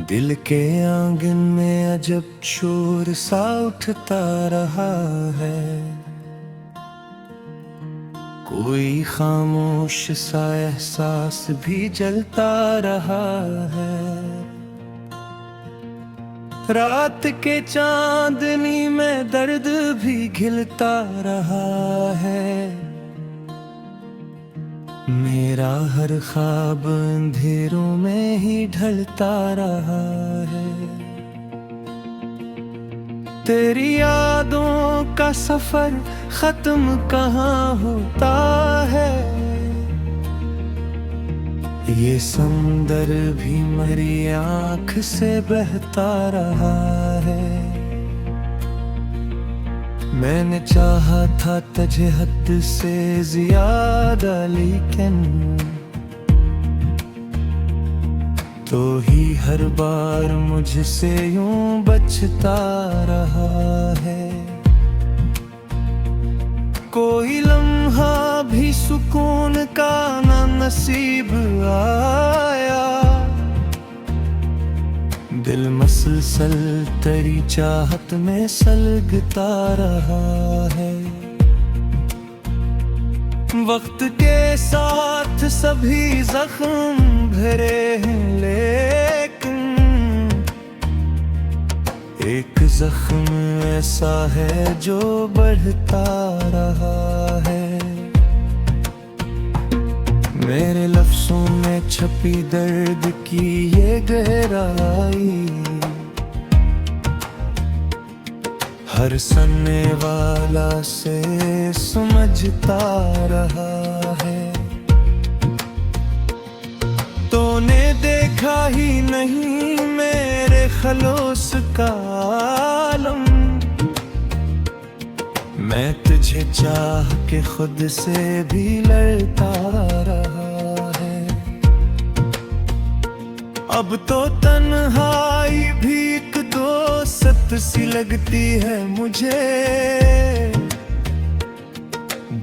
दिल के आंगन में अजब शोर सा उठता रहा है। कोई खामोश सा एहसास भी जलता रहा है। रात के चांदनी में दर्द भी घिलता रहा है। मेरा हर ख्वाब अंधेरों में ही ढलता रहा है। तेरी यादों का सफर खत्म कहाँ होता है। ये समंदर भी मेरी आँख से बहता रहा है। मैंने चाहा था तुझे हद से ज्यादा, लेकिन तो ही हर बार मुझसे यूं बचता रहा है। कोई लम्हा भी सुकून का ना नसीब आया। दिल मसलसल तेरी चाहत में सलगता रहा है। वक्त के साथ सभी जख्म भरे हैं, लेकिन एक जख्म ऐसा है जो बढ़ता रहा है। मेरे लफ्ज़ों में छपी दर्द की ये गहराई हर सुनने वाला से समझता रहा है। तूने देखा ही नहीं मेरे खलोस का आलम। मैं तुझे चाह के खुद से भी लड़ता रहा है। अब तो तन्हाई भी एक दोस्त सी लगती है मुझे।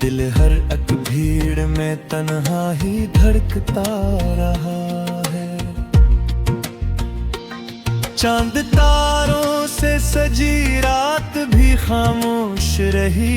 दिल हर एक भीड़ में तन्हा ही धड़कता रहा है। चांद तारों से सजी रात भी खामोश रही।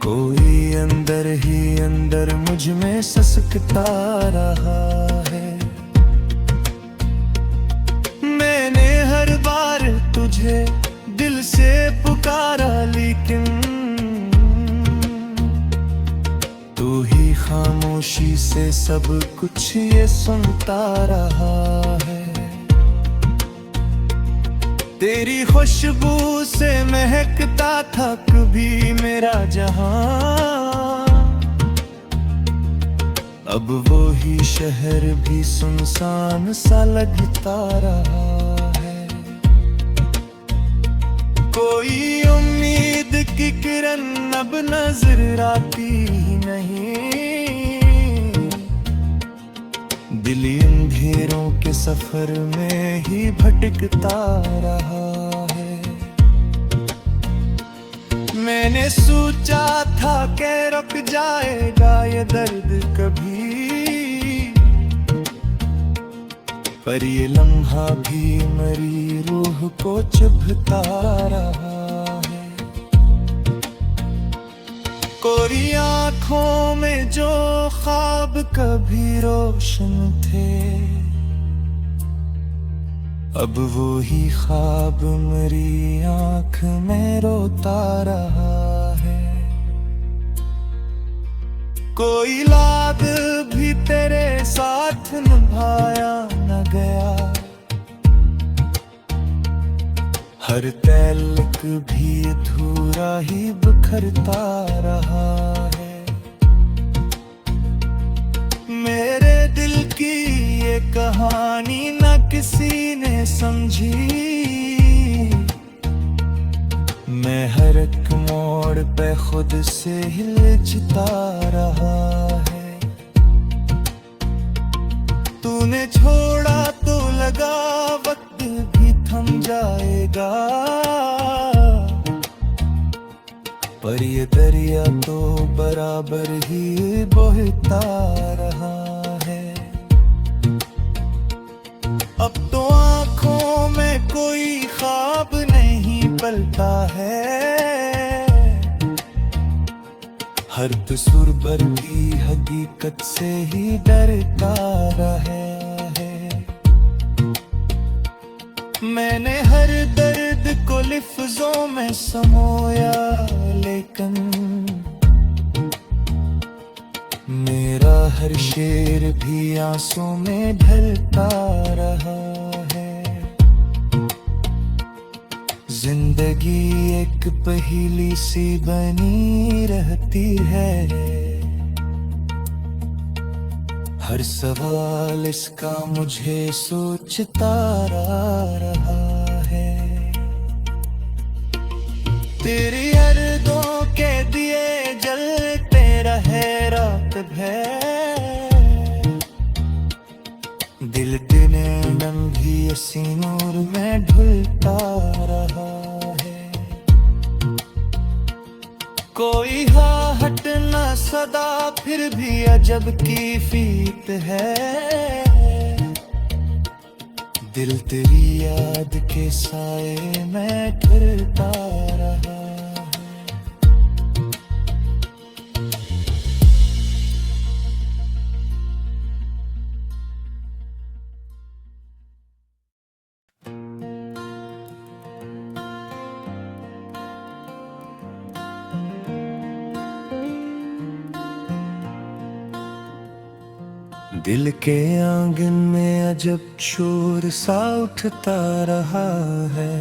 कोई अंदर ही अंदर मुझ में ससकता रहा है। मैंने हर बार तुझे दिल से पुकारा, लेकिन तू ही खामोशी से सब कुछ ये सुनता रहा है। तेरी खुशबू से महकता था कभी मेरा जहां। अब वो ही शहर भी सुनसान सा लगता रहा है। कोई उम्मीद की किरण अब नजर आती ही नहीं। दिल अंधेरों के सफर में ही भटकता रहा है। मैंने सोचा था कि रुक जाएगा ये दर्द कभी, पर ये लम्हा भी मेरी रूह को चुभता रहा है। कोरी आँखों में जो ख्वाब कभी रोशन थे, अब वो ही ख्वाब मेरी आँख में रोता रहा है। कोई लाद भी तेरे साथ निभाया न गया। हर तल्क भी अधूरा ही बिखरता रहा है। मेरे दिल की ये कहानी न किसी ने समझी। मैं हर एक मोड़ पे खुद से हिलता रहा है। तूने छोड़ा तो लगा वक्त भी थम जाएगा, पर ये दरिया तो बराबर ही बहता रहा है। पलता है, हर कसूर पर भी हकीकत से ही डरता रहा है। मैंने हर दर्द को लिफ्ज़ों में समोया, लेकिन मेरा हर शेर भी आंसू में ढलता रहा है। जिंदगी एक पहेली सी बनी रहती है, हर सवाल इसका मुझे सोचता रहा है। तेरी यादों के दिए जलते रहे रात भर, दिल दिन नंगी इसी नूर में ढलता रहा है। कोई आहट न सदा फिर भी अजब की फीत है, दिल तेरी याद के साए में ढलता रहा। दिल के आंगन में अजब शोर सा उठता रहा है,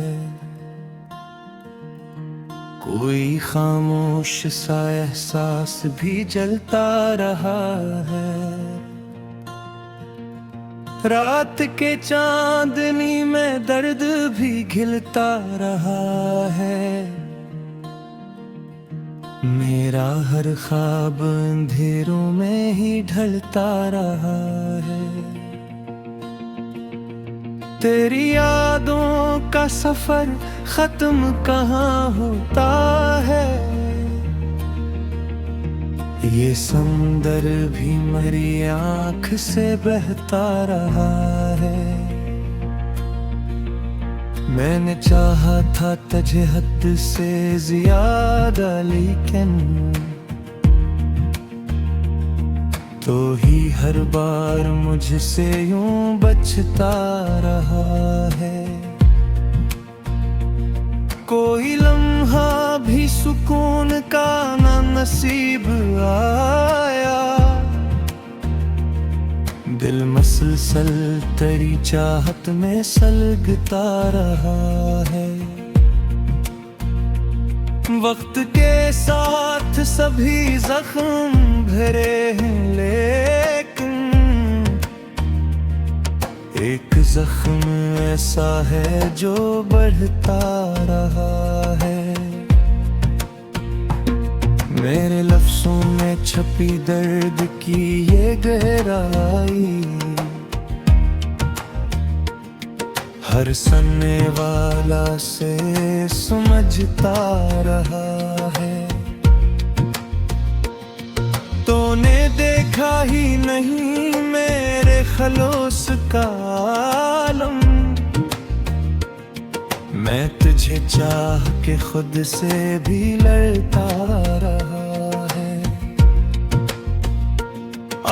कोई खामोश सा एहसास भी जलता रहा है। रात के चांदनी में दर्द भी घिलता रहा है, मेरा हर ख्वाब अंधेरों में ही ढलता रहा है। तेरी यादों का सफर खत्म कहाँ होता है, ये समंदर भी मेरी आँख से बहता रहा है। मैंने चाहा था तुझे हद से ज्यादा, लेकिन तो ही हर बार मुझसे यूं बचता रहा है। कोई लम्हा भी सुकून का ना नसीब आया, दिल मसलसल तेरी चाहत में सलगता रहा है। वक्त के साथ सभी जख्म भरे हैं, लेकिन एक जख्म ऐसा है जो बढ़ता रहा है। मेरे लफ्ज़ों में छपी दर्द की ये गहराई, हर सुनने वाला से समझता रहा है। तूने देखा ही नहीं मेरे खलोस का आलम, मैं तुझे चाह के खुद से भी लड़ता रहा है।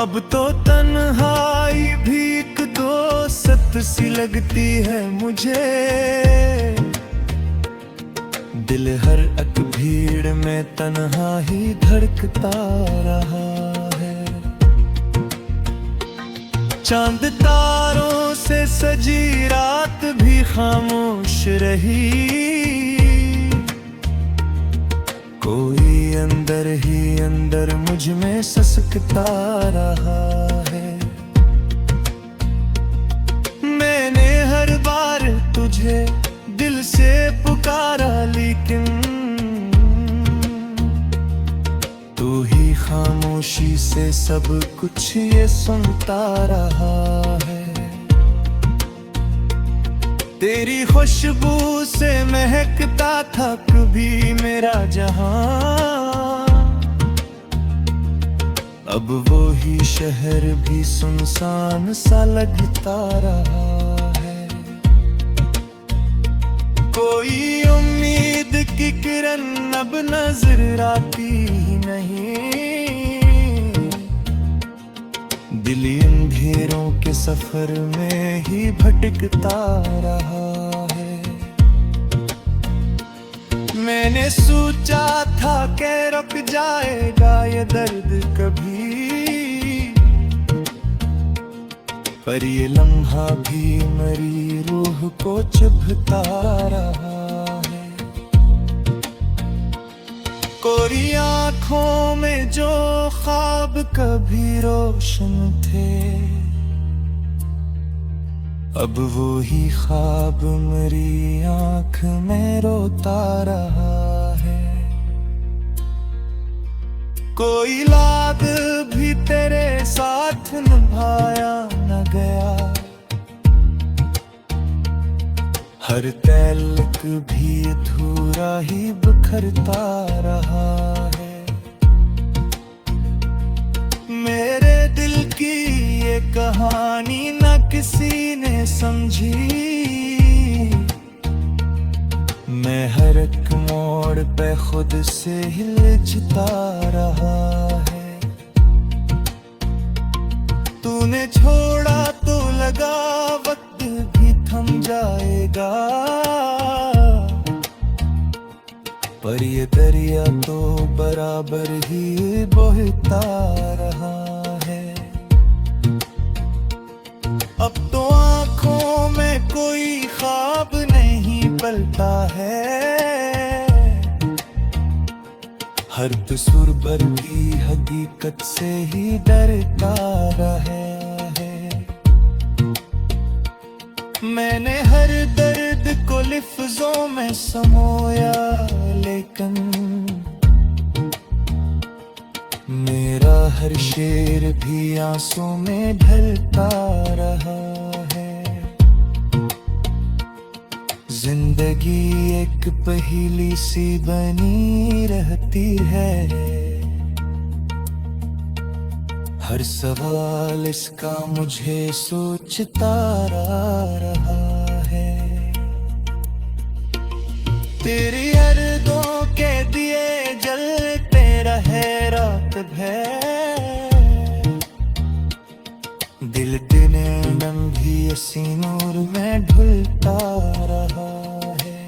अब तो तन्हाई भी एक दोस्त सी लगती है मुझे, दिल हर एक भीड़ में तन्हा ही धड़कता रहा है। चांद तारों से सजी रात भी खामोश रही, कोई अंदर ही अंदर मुझ में ससकता रहा है। मैंने हर बार तुझे दिल से पुकारा, लेकिन तू ही खामोशी से सब कुछ ये सुनता रहा है। तेरी खुशबू से महकता था कभी मेरा जहां, अब वो ही शहर भी सुनसान सा लगता रहा है। कोई उम्मीद की किरण अब नजर आती ही नहीं। दिल अंधेरों के सफर में ही भटकता रहा है। मैंने सोचा था कि रुक जाएगा ये दर्द कभी, पर ये लम्हा भी मरी रूह को चुभता रहा है। कोरी आँखों में जो ख्वाब कभी रोशन थे, अब वो ही ख्वाब मेरी आँख में रोता रहा है। कोई लाग भी तेरे साथ निभाया न गया, हर तल्क भी अधूरा ही बिखरता रहा है। मेरे दिल की ये कहानी न किसी ने समझी, मैं हर एक मोड़ पे खुद से हिलता रहा है। तूने छोड़ा तो लगा वक्त भी थम जाएगा, पर ये दरिया तो बराबर ही बहता रहा है। अब तो आँखों में कोई ख्वाब नहीं पलता है, हर तस्वीर भर की हकीकत से ही डरता रहा है। मैंने हर दर्द को लिफ्ज़ों में समोया, लेकिन मेरा हर शेर भी आंसू में ढलता रहा है। जिंदगी एक पहेली सी बनी रहती है, हर सवाल इसका मुझे सोचता रहा है। तेरी यादों के दिए जलते रहे रात भर, दिल दिन भी इसी नूर में ढलता रहा है।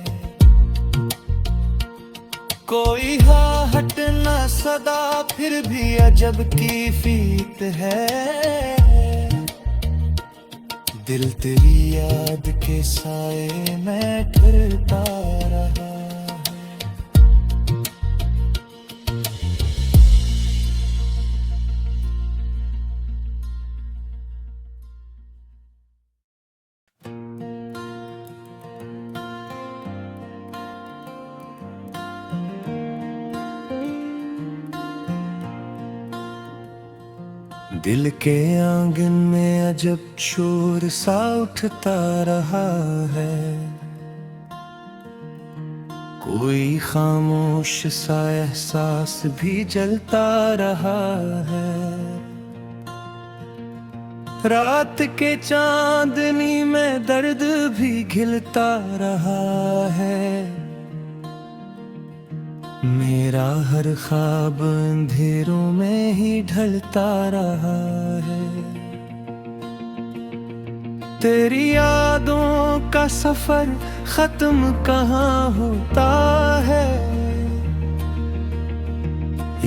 कोई आहट न सदा फिर भी अजब की फीत है, दिल तेरी याद के साए में ठहरता रहा है। दिल के आंगन में अजब शोर सा उठता रहा है, कोई खामोश सा एहसास भी जलता रहा है। रात के चांदनी में दर्द भी घिलता रहा है, मेरा हर ख्वाब अंधेरों में ही ढलता रहा है। तेरी यादों का सफर खत्म कहाँ होता है,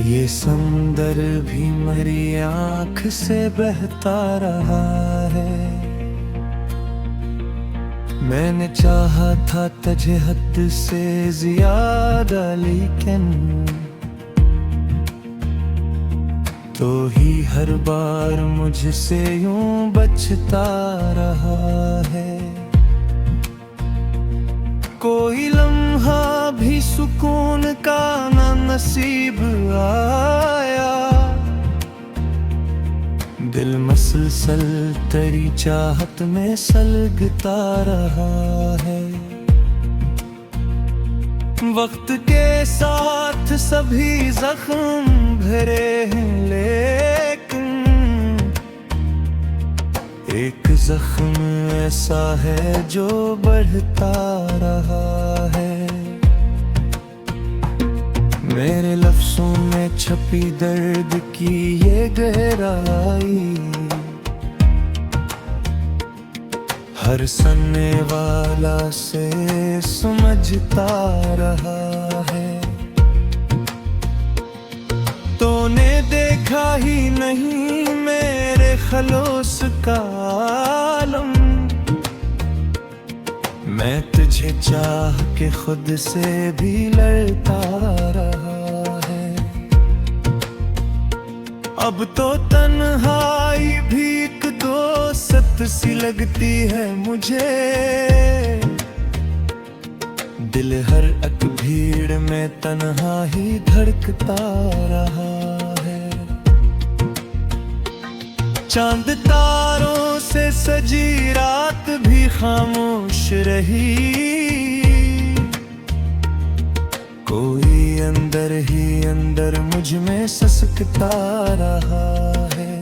ये समंदर भी मेरी आँख से बहता रहा है। मैंने चाहा था तुझे हद से ज्यादा, लेकिन तो ही हर बार मुझसे यूं बचता रहा है। कोई लम्हा भी सुकून का ना नसीब आया, दिल मसलसल तेरी चाहत में सलगता रहा है। वक्त के साथ सभी जख्म भरे हैं, लेकिन एक जख्म ऐसा है जो बढ़ता रहा है। छुपी दर्द की ये गहराई, हर सुनने वाला से समझता रहा है। तूने देखा ही नहीं मेरे खलोस का आलम, मैं तुझे चाह के खुद से भी लड़ता रहा है। अब तो तन्हाई भी एक दोस्त सी लगती है मुझे, दिल हर एक भीड़ में तन्हा ही धड़कता रहा है। चांद तारों से सजी रात भी खामोश रही, कोई अंदर ही अंदर मुझ में ससकता रहा है।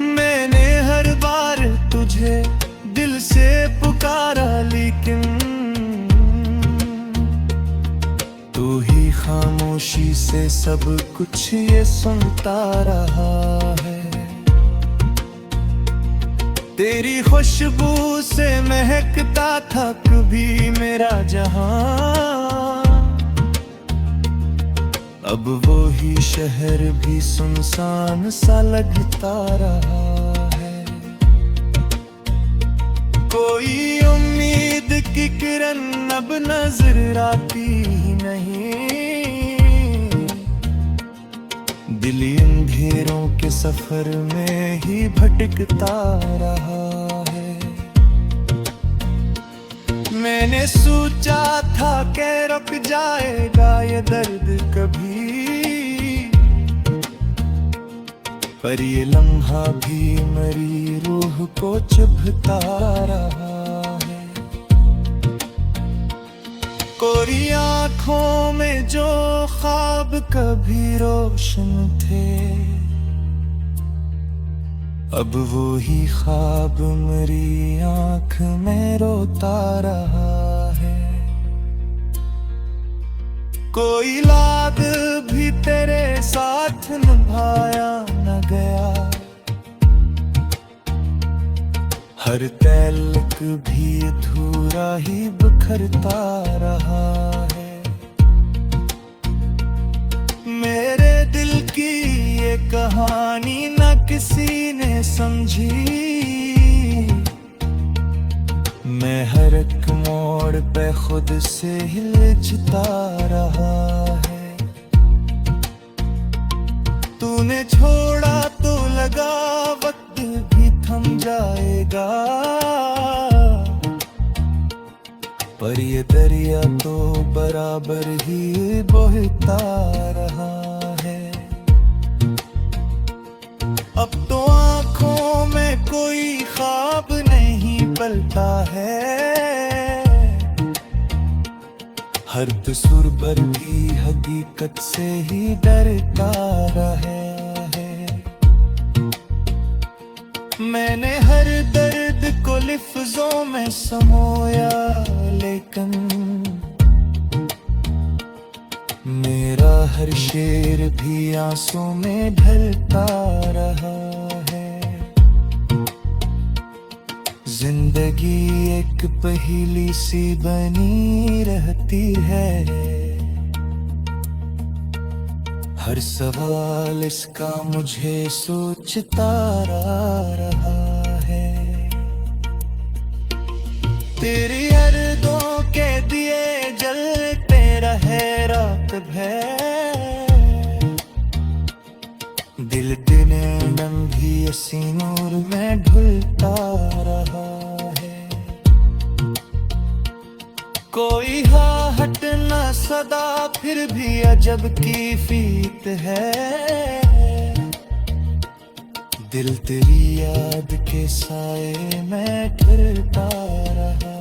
मैंने हर बार तुझे दिल से पुकारा, लेकिन तू ही खामोशी से सब कुछ ये सुनता रहा है। तेरी खुशबू से महकता था कभी मेरा जहां, अब वो ही शहर भी सुनसान सा लगता रहा है। कोई उम्मीद की किरण अब नजर आती ही नहीं, दिल अंधेरों के सफर में ही भटकता रहा है। मैंने सोचा था कि रुक जाएगा ये दर्द कभी, पर ये लम्हा भी मेरी रूह को चुभता रहा है। कोरी आँखों में जो ख्वाब कभी रोशन थे, अब वो ही ख्वाब मेरी आँख में रोता रहा है। कोई लाग भी तेरे साथ निभाया न गया, हर तल्क भी अधूरा ही बिखरता रहा है। मेरे दिल की ये कहानी न किसी ने समझी, मैं हर एक मोड़ पे खुद से हिलता रहा है। तूने छोड़ा तो लगा वक्त भी थम जाएगा, पर ये दरिया तो बराबर ही बहता रहा है। अब तो आँखों में कोई ख्वाब नहीं पलता है, हर तस्वीर पर भी हकीकत से ही डरता रहा है। मैंने हर दर्द को लिफ्ज़ों में समोया, लेकिन मेरा हर शेर भी आंसू में ढलता रहा है। जिंदगी एक पहेली सी बनी रहती है, हर सवाल इसका मुझे सोचता रहा है। तेरी यादों के दिए जलते रहे रात भर, दिल दिन भी इसी नूर में ढलता रहा है। कोई आहट न सदा फिर भी अजब की फीत है, दिल तेरी याद के साए में ठहरता रहा।